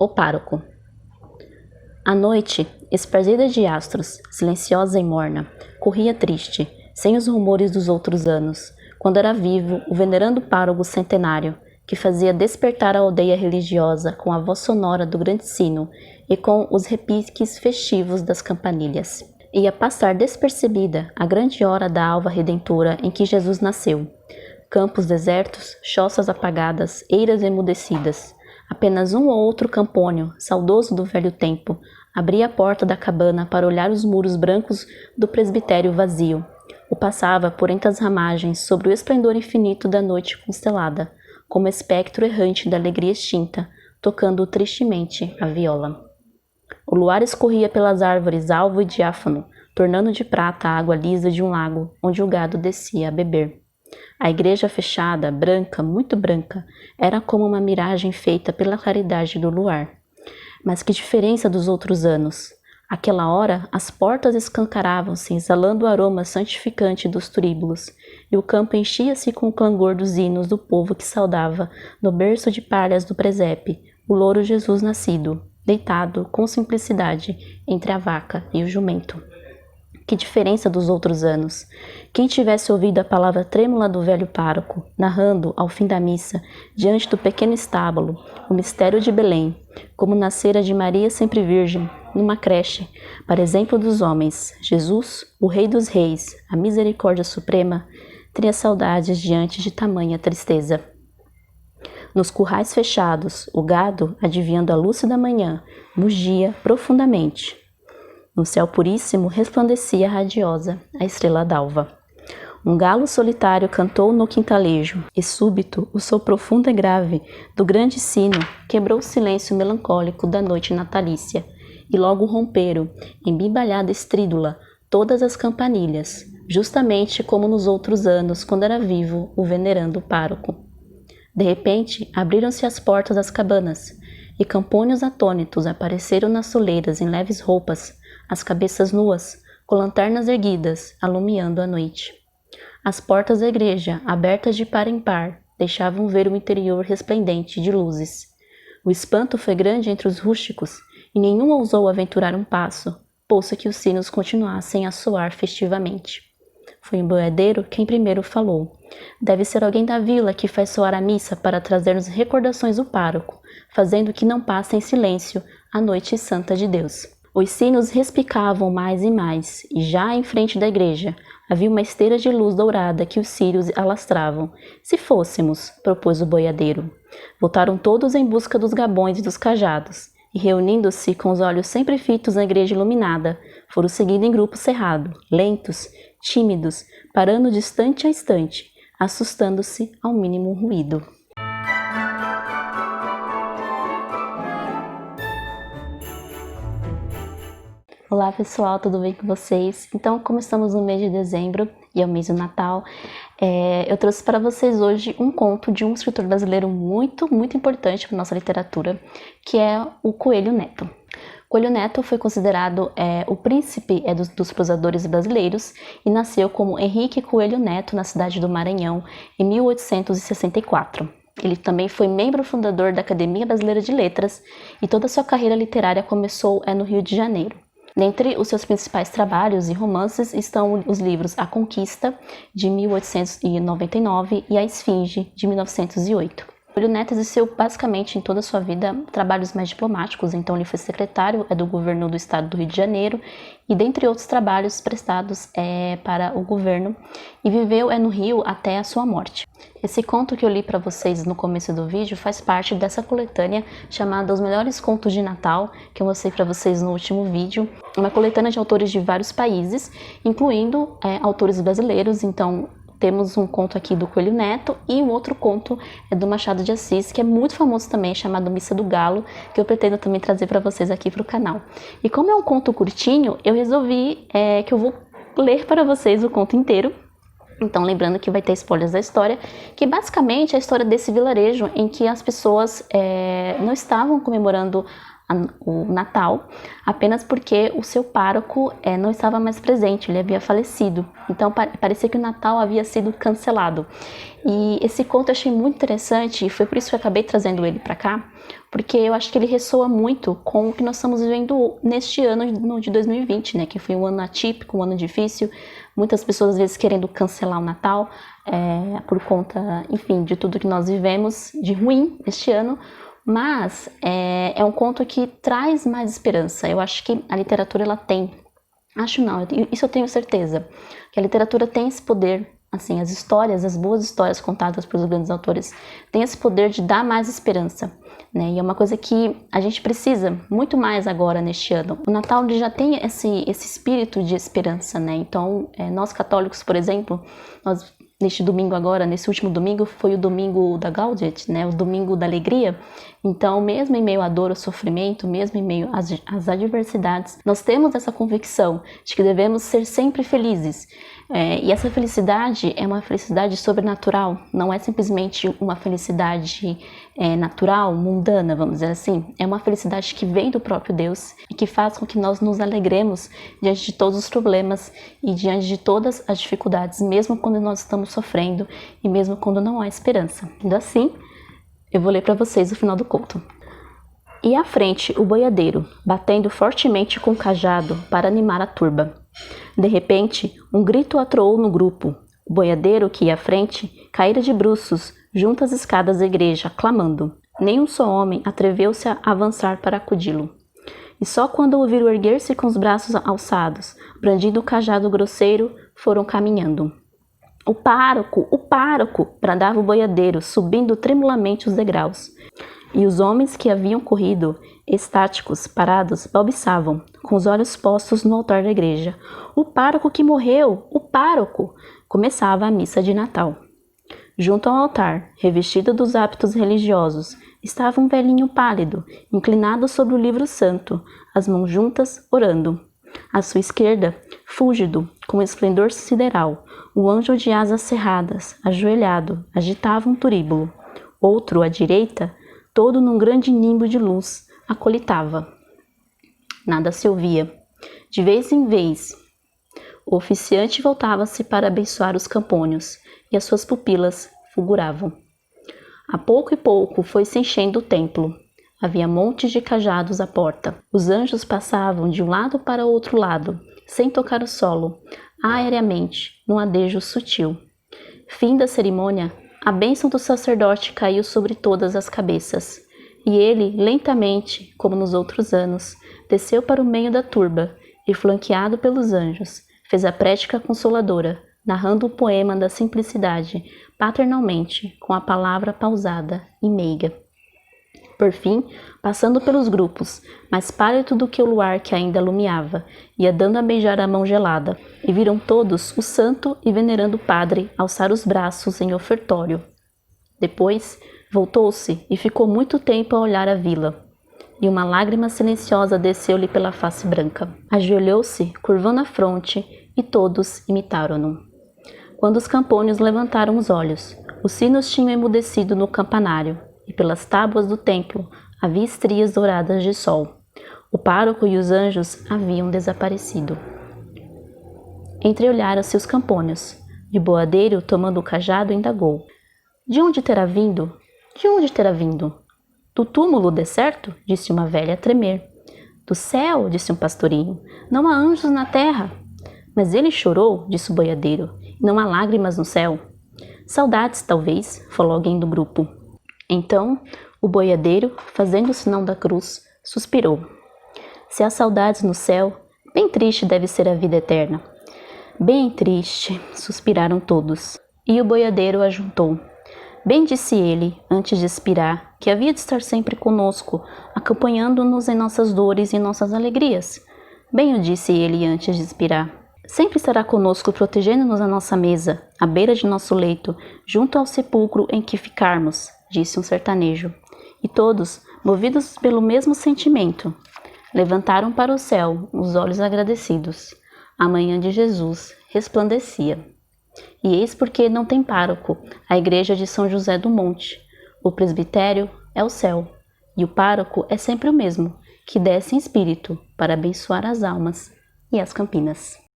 O pároco. A noite, esparzida de astros, silenciosa e morna, corria triste, sem os rumores dos outros anos, quando era vivo o venerando pároco centenário, que fazia despertar a aldeia religiosa com a voz sonora do grande sino e com os repiques festivos das campanilhas. Ia passar despercebida a grande hora da alva redentora em que Jesus nasceu. Campos desertos, choças apagadas, eiras emudecidas. Apenas um ou outro campônio, saudoso do velho tempo, abria a porta da cabana para olhar os muros brancos do presbitério vazio. O passava por entre as ramagens sobre o esplendor infinito da noite constelada, como espectro errante da alegria extinta, tocando tristemente a viola. O luar escorria pelas árvores alvo e diáfano, tornando de prata a água lisa de um lago, onde o gado descia a beber. A igreja fechada, branca, muito branca, era como uma miragem feita pela claridade do luar. Mas que diferença dos outros anos! Aquela hora, as portas escancaravam-se, exalando o aroma santificante dos turíbulos, e o campo enchia-se com o clangor dos hinos do povo que saudava, no berço de palhas do presépio, o louro Jesus nascido, deitado, com simplicidade, entre a vaca e o jumento. Que diferença dos outros anos! Quem tivesse ouvido a palavra trêmula do velho pároco, narrando, ao fim da missa, diante do pequeno estábulo, o mistério de Belém, como nascera de Maria sempre virgem, numa creche, para exemplo dos homens, Jesus, o Rei dos Reis, a misericórdia suprema, teria saudades diante de tamanha tristeza. Nos currais fechados, o gado, adivinhando a luz da manhã, mugia profundamente. No céu puríssimo resplandecia radiosa a estrela d'alva. Um galo solitário cantou no quintalejo, e súbito o som profundo e grave do grande sino quebrou o silêncio melancólico da noite natalícia, e logo romperam, em bimbalhada estrídula, todas as campanilhas, justamente como nos outros anos, quando era vivo o venerando pároco. De repente, abriram-se as portas das cabanas, e campônios atônitos apareceram nas soleiras em leves roupas, as cabeças nuas, com lanternas erguidas, alumiando a noite. As portas da igreja, abertas de par em par, deixavam ver o interior resplendente de luzes. O espanto foi grande entre os rústicos, e nenhum ousou aventurar um passo, posto que os sinos continuassem a soar festivamente. Foi um boiadeiro quem primeiro falou. Deve ser alguém da vila que faz soar a missa para trazer-nos recordações do pároco, fazendo que não passe em silêncio a noite santa de Deus. Os sinos respicavam mais e mais, e já em frente da igreja havia uma esteira de luz dourada que os círios alastravam. Se fôssemos, propôs o boiadeiro. Voltaram todos em busca dos gabões e dos cajados, e reunindo-se com os olhos sempre fitos na igreja iluminada, foram seguindo em grupo cerrado, lentos, tímidos, parando de instante a instante, assustando-se ao mínimo ruído. Olá pessoal, tudo bem com vocês? Então, como estamos no mês de dezembro e é o mês do Natal, eu trouxe para vocês hoje um conto de um escritor brasileiro muito importante para nossa literatura, que é o Coelho Neto. Coelho Neto foi considerado o príncipe dos prosadores brasileiros e nasceu como Henrique Coelho Neto na cidade do Maranhão em 1864. Ele também foi membro fundador da Academia Brasileira de Letras e toda a sua carreira literária começou no Rio de Janeiro. Dentre os seus principais trabalhos e romances estão os livros A Conquista, de 1899, e A Esfinge, de 1908. Coelho Neto exerceu basicamente em toda a sua vida trabalhos mais diplomáticos, então ele foi secretário do governo do estado do Rio de Janeiro e dentre outros trabalhos prestados para o governo e viveu no Rio até a sua morte. Esse conto que eu li para vocês no começo do vídeo faz parte dessa coletânea chamada Os Melhores Contos de Natal, que eu mostrei para vocês no último vídeo. Uma coletânea de autores de vários países, incluindo autores brasileiros, então temos um conto aqui do Coelho Neto e um outro conto do Machado de Assis, que é muito famoso também, chamado Missa do Galo, que eu pretendo também trazer para vocês aqui para o canal. E como é um conto curtinho, eu resolvi que eu vou ler para vocês o conto inteiro. Então, lembrando que vai ter spoilers da história, que basicamente é a história desse vilarejo em que as pessoas não estavam comemorando o Natal, apenas porque o seu pároco não estava mais presente, ele havia falecido. Então parecia que o Natal havia sido cancelado. E esse conto eu achei muito interessante e foi por isso que eu acabei trazendo ele para cá, porque eu acho que ele ressoa muito com o que nós estamos vivendo neste ano de 2020, né? Que foi um ano atípico, um ano difícil, muitas pessoas às vezes querendo cancelar o Natal por conta, enfim, de tudo que nós vivemos de ruim este ano. Mas é um conto que traz mais esperança. Eu acho que a literatura, ela tem, isso eu tenho certeza, que a literatura tem esse poder, assim, as histórias, as boas histórias contadas pelos grandes autores, têm esse poder de dar mais esperança, né? E é uma coisa que a gente precisa muito mais agora neste ano. O Natal ele já tem esse espírito de esperança, né? Então, nós católicos, por exemplo, neste domingo agora, nesse último domingo, foi o domingo da Gaudete, né? O domingo da alegria. Então, mesmo em meio à dor, ao sofrimento, mesmo em meio às adversidades, nós temos essa convicção de que devemos ser sempre felizes. E essa felicidade é uma felicidade sobrenatural, não é simplesmente uma felicidade natural, mundana, vamos dizer assim. É uma felicidade que vem do próprio Deus e que faz com que nós nos alegremos diante de todos os problemas e diante de todas as dificuldades, mesmo quando nós estamos sofrendo e mesmo quando não há esperança. Ainda assim, eu vou ler para vocês o final do conto. E à frente o boiadeiro, batendo fortemente com o cajado para animar a turba. De repente, um grito atroou no grupo. O boiadeiro que ia à frente caíra de bruços junto às escadas da igreja, clamando. Nem um só homem atreveu-se a avançar para acudi-lo. E só quando ouviram erguer-se com os braços alçados, brandindo o cajado grosseiro, foram caminhando. O pároco! Bradava o boiadeiro, subindo tremulamente os degraus. E os homens que haviam corrido, estáticos, parados, balbuciavam, com os olhos postos no altar da igreja. O pároco que morreu! O pároco! Começava a missa de Natal. Junto ao altar, revestido dos hábitos religiosos, estava um velhinho pálido, inclinado sobre o livro santo, as mãos juntas, orando. À sua esquerda, fúlgido, com esplendor sideral, o anjo de asas cerradas, ajoelhado, agitava um turíbulo. Outro, à direita, todo num grande nimbo de luz, acolitava. Nada se ouvia. De vez em vez, o oficiante voltava-se para abençoar os campônios, e as suas pupilas fulguravam. A pouco e pouco foi-se enchendo o templo. Havia montes de cajados à porta. Os anjos passavam de um lado para o outro lado, sem tocar o solo, aéreamente, num adejo sutil. Fim da cerimônia, a bênção do sacerdote caiu sobre todas as cabeças, e ele, lentamente, como nos outros anos, desceu para o meio da turba e, flanqueado pelos anjos, fez a prédica consoladora, narrando o poema da simplicidade, paternalmente, com a palavra pausada e meiga. Por fim, passando pelos grupos, mais pálido do que o luar que ainda alumiava, ia dando a beijar a mão gelada, e viram todos o santo e venerando padre alçar os braços em ofertório. Depois, voltou-se e ficou muito tempo a olhar a vila, e uma lágrima silenciosa desceu-lhe pela face branca. Ajoelhou-se, curvando a fronte, e todos imitaram-no. Quando os campônios levantaram os olhos, os sinos tinham emudecido no campanário, e pelas tábuas do templo havia estrias douradas de sol. O pároco e os anjos haviam desaparecido. Entreolharam-se os campônios, e o boiadeiro, tomando o cajado, indagou. De onde terá vindo? De onde terá vindo? Do túmulo, decerto? Disse uma velha a tremer. Do céu, disse um pastorinho. Não há anjos na terra. Mas ele chorou, disse o boiadeiro. Não há lágrimas no céu. Saudades, talvez, falou alguém do grupo. Então, o boiadeiro, fazendo o sinal da cruz, suspirou. Se há saudades no céu, bem triste deve ser a vida eterna. Bem triste, suspiraram todos. E o boiadeiro ajuntou. Bem disse ele, antes de expirar, que havia de estar sempre conosco, acompanhando-nos em nossas dores e em nossas alegrias. Bem o disse ele antes de expirar. Sempre estará conosco, protegendo-nos à nossa mesa, à beira de nosso leito, junto ao sepulcro em que ficarmos, disse um sertanejo. E todos, movidos pelo mesmo sentimento, levantaram para o céu os olhos agradecidos. A manhã de Jesus resplandecia. E eis porque não tem pároco a igreja de São José do Monte. O presbitério é o céu, e o pároco é sempre o mesmo, que desce em espírito para abençoar as almas e as campinas.